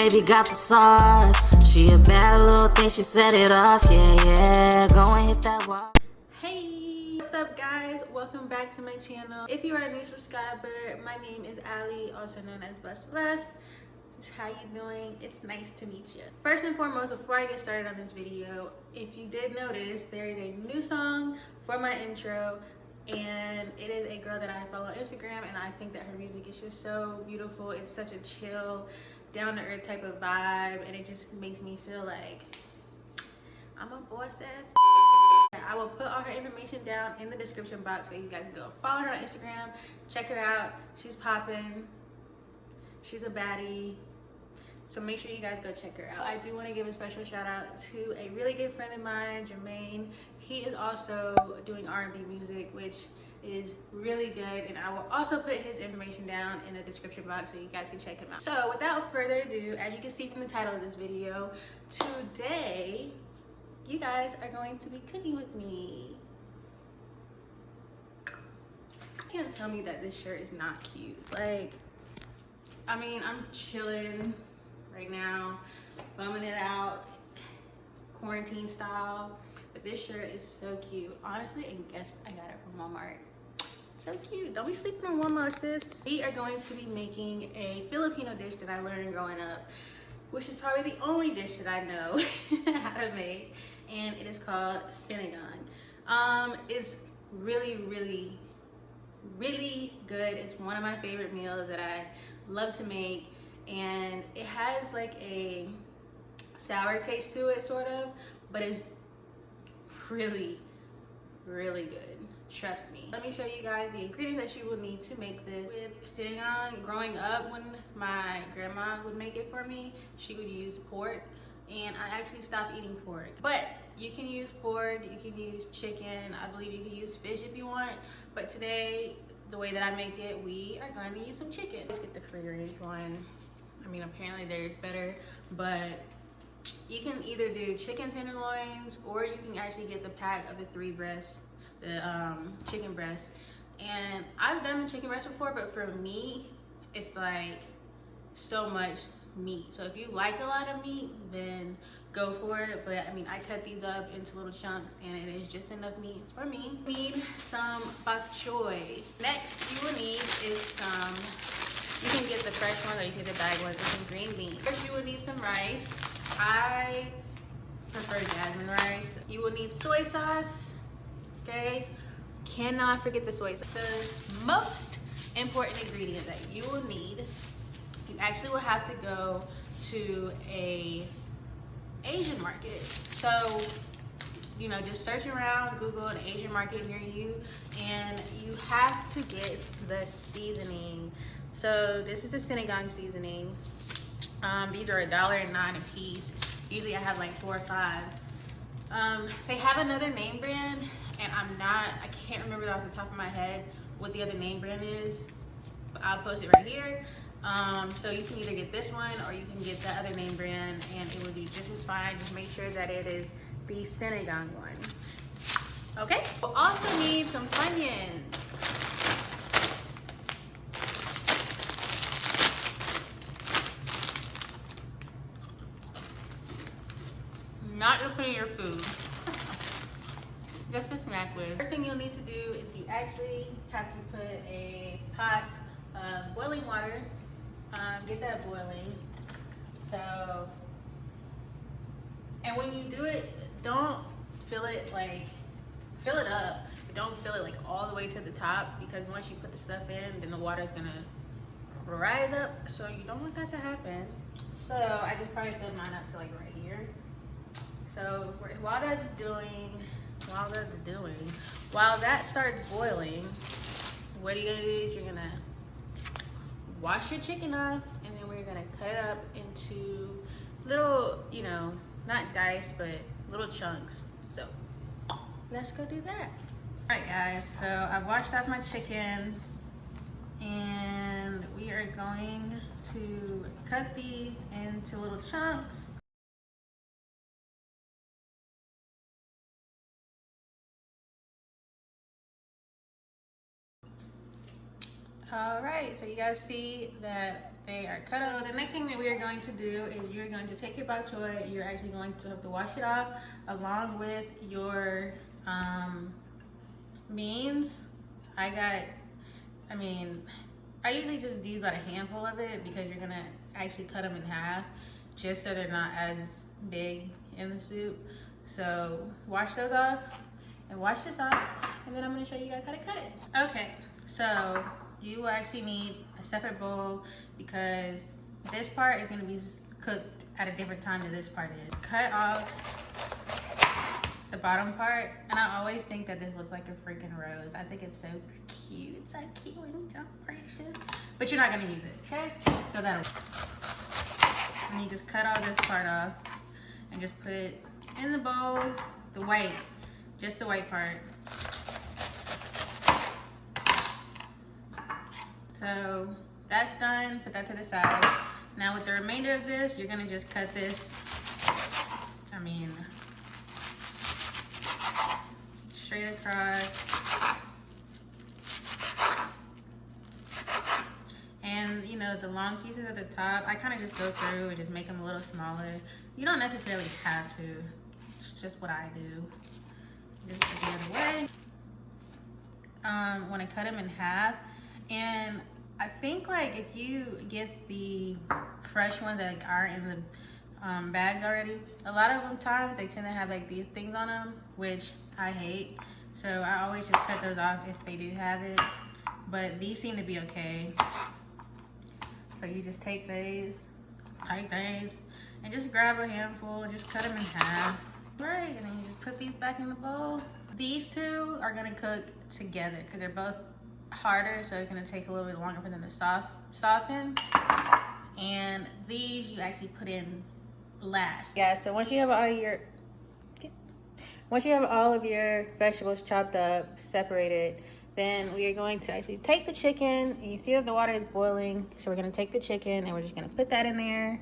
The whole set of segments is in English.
Baby got the sauce. She a bad little thing, she set it off. Yeah, yeah, go and hit that wall. Hey, what's up guys? Welcome back to my channel. If you are a new subscriber, my name is Ali, also known as blessceleste. How you doing? It's nice to meet you. First and foremost, before I get started on this video, if you did notice, there is a new song for my intro, and it is a girl that I follow on Instagram, and I think that her music is just so beautiful. It's such a chill, down-to-earth type of vibe, and it just makes me feel like I'm a boss ass. I will put all her information down in the description box so you guys can go follow her on Instagram, check her out. She's popping. She's a baddie. So make sure you guys go check her out. I do want to give a special shout out to a really good friend of mine, Jermaine. He is also doing R&B music, which is really good, and I will also put his information down in the description box so you guys can check him out. So without further ado, as you can see from the title of this video, today you guys are going to be cooking with me. You can't tell me that this shirt is not cute. Like, I mean, I'm chilling right now, bumming it out, quarantine style, but this shirt is so cute. Honestly, and guess I got it from Walmart. So cute. Don't be sleeping on Walmart, sis. We are going to be making a Filipino dish that I learned growing up, which is probably the only dish that I know how to make, and it is called sinigang. It's really, really, really good. It's one of my favorite meals that I love to make, and it has like a sour taste to it, sort of, but it's really, really good. Trust me. Let me show you guys the ingredients that you will need to make this. With sinigang, growing up, when my grandma would make it for me, she would use pork, and I actually stopped eating pork. But you can use pork, you can use chicken, I believe you can use fish if you want, but today, the way that I make it, we are going to use some chicken. Let's get the free range one. I mean, apparently they're better, but you can either do chicken tenderloins, or you can actually get the pack of the 3 breasts, the chicken breasts. And I've done the chicken breast before, but for me, it's like so much meat. So if you like a lot of meat, then go for it. But I mean, I cut these up into little chunks, and it is just enough meat for me. You need some bok choy. Next, you will need is some, you can get the fresh ones, or you can get the bag ones, and some green beans. First, you will need some rice. I prefer jasmine rice. You will need soy sauce. Okay, cannot forget the soy sauce. The most important ingredient that you will need, you actually will have to go to a Asian market. So, you know, just search around, Google an Asian market near you, and you have to get the seasoning. So this is the sinigang seasoning. These are $1.09 a piece. Usually I have like 4 or 5. They have another name brand, and I can't remember off the top of my head what the other name brand is, but I'll post it right here. So you can either get this one, or you can get the other name brand, and it will do just as fine. Just make sure that it is the sinigang one. Okay, we'll also need some onions. Not to put in your food, just to snack with. First thing you'll need to do is you actually have to put a pot of boiling water. Get that boiling. So, and when you do it, don't fill it up, but don't fill it like all the way to the top, because once you put the stuff in, then the water is gonna rise up, so you don't want that to happen. So I just probably filled mine up to like right here. So while that starts boiling, what are you gonna do is you're gonna wash your chicken off, and then we're gonna cut it up into little, you know, not dice, but little chunks. So let's go do that. All right guys, so I've washed off my chicken, and we are going to cut these into little chunks. All right, so you guys see that they are cut out. The next thing that we are going to do is you're going to take your bok choy. You're actually going to have to wash it off along with your beans. I usually just do about a handful of it because you're gonna actually cut them in half just so they're not as big in the soup. So wash those off and wash this off, and then I'm gonna show you guys how to cut it. Okay, so you will actually need a separate bowl because this part is gonna be cooked at a different time than this part is. Cut off the bottom part, and I always think that this looks like a freaking rose. I think it's so cute. It's so cute and so precious. But you're not gonna use it, okay? So that'll. And you just cut all this part off and just put it in the bowl, the white, just the white part. So that's done, put that to the side. Now with the remainder of this, you're gonna just cut this, straight across. And you know, the long pieces at the top, I kind of just go through and just make them a little smaller. You don't necessarily have to, it's just what I do. Just put the other way. When I cut them in half, and I think like if you get the fresh ones that like are in the bags already, a lot of them times they tend to have like these things on them, which I hate. So I always just cut those off if they do have it, but these seem to be okay. So you just take these, and just grab a handful and just cut them in half. Right, and then you just put these back in the bowl. These two are gonna cook together because they're both harder, so it's gonna take a little bit longer for them to soften. And these you actually put in last. Yeah, so once you have all of your vegetables chopped up, separated, then we are going to actually take the chicken, and you see that the water is boiling, so we're gonna take the chicken and we're just gonna put that in there.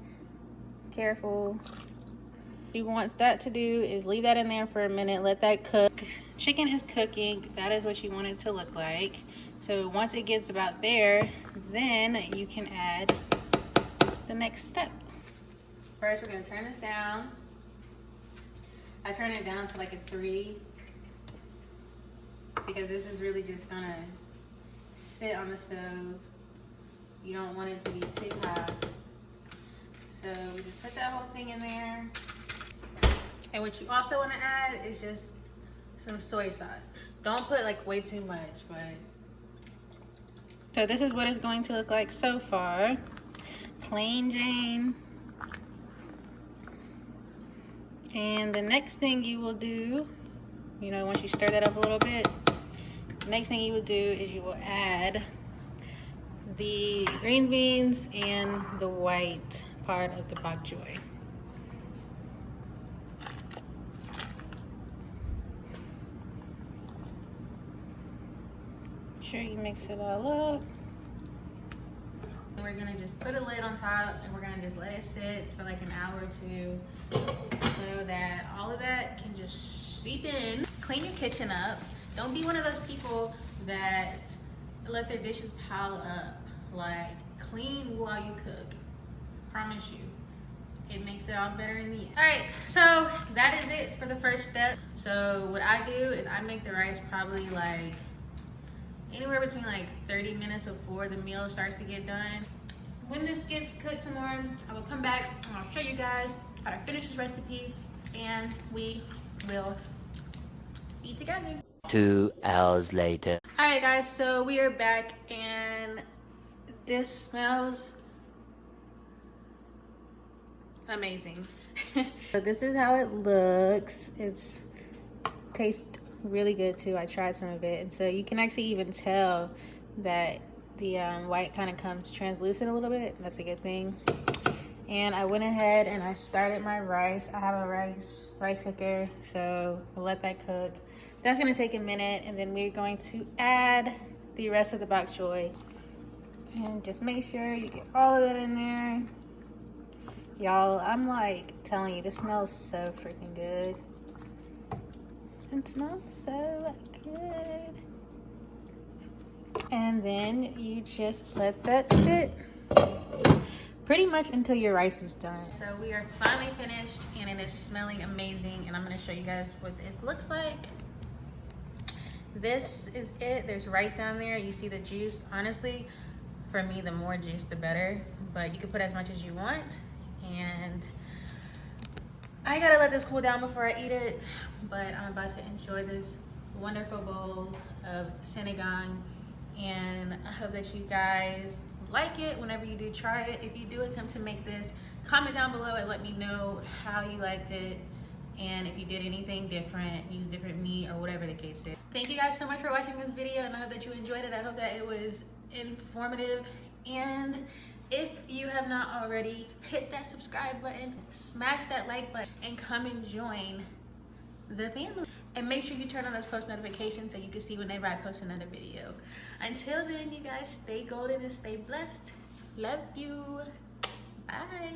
Careful. What you want that to do is leave that in there for a minute, let that cook. Chicken is cooking, that is what you want it to look like. So once it gets about there, then you can add the next step. First, we're gonna turn this down. I turn it down to like a 3 because this is really just gonna sit on the stove. You don't want it to be too hot. So we just put that whole thing in there. And what you also want to add is just some soy sauce. Don't put like way too much, but. So this is what it's going to look like so far. Plain Jane. And the next thing you will do, you know, once you stir that up a little bit, the next thing you will do is you will add the green beans and the white part of the bok choy. Sure you mix it all up. And we're gonna just put a lid on top and we're gonna just let it sit for like an hour or 2 so that all of that can just seep in. Clean your kitchen up. Don't be one of those people that let their dishes pile up. Like, clean while you cook. Promise you. It makes it all better in the end. Alright, so that is it for the first step. So what I do is I make the rice probably like anywhere between like 30 minutes before the meal starts to get done. When this gets cooked some more, I will come back and I'll show you guys how to finish this recipe and we will eat together. 2 hours later. Alright guys, so we are back and this smells amazing. So this is how it looks. It's tastes really good too. I tried some of it, and so you can actually even tell that the white kind of comes translucent a little bit. That's a good thing. And I went ahead and I started my rice. I have a rice cooker, so I'll let that cook. That's gonna take a minute, and then we're going to add the rest of the bok choy. And just make sure you get all of it in there. Y'all, I'm like telling you, this smells so freaking good. It smells so good. And then you just let that sit pretty much until your rice is done. So we are finally finished and it is smelling amazing, and I'm going to show you guys what it looks like. This is it. There's rice down there. You see the juice. Honestly, for me, the more juice the better, but you can put as much as you want. And I gotta let this cool down before I eat it, but I'm about to enjoy this wonderful bowl of sinigang, and I hope that you guys like it whenever you do try it. If you do attempt to make this, comment down below and let me know how you liked it, and if you did anything different, use different meat or whatever the case is. Thank you guys so much for watching this video, and I hope that you enjoyed it. I hope that it was informative, and if you have not already, hit that subscribe button, smash that like button, and come and join the family. And make sure you turn on those post notifications so you can see whenever I post another video. Until then, you guys, stay golden and stay blessed. Love you. Bye.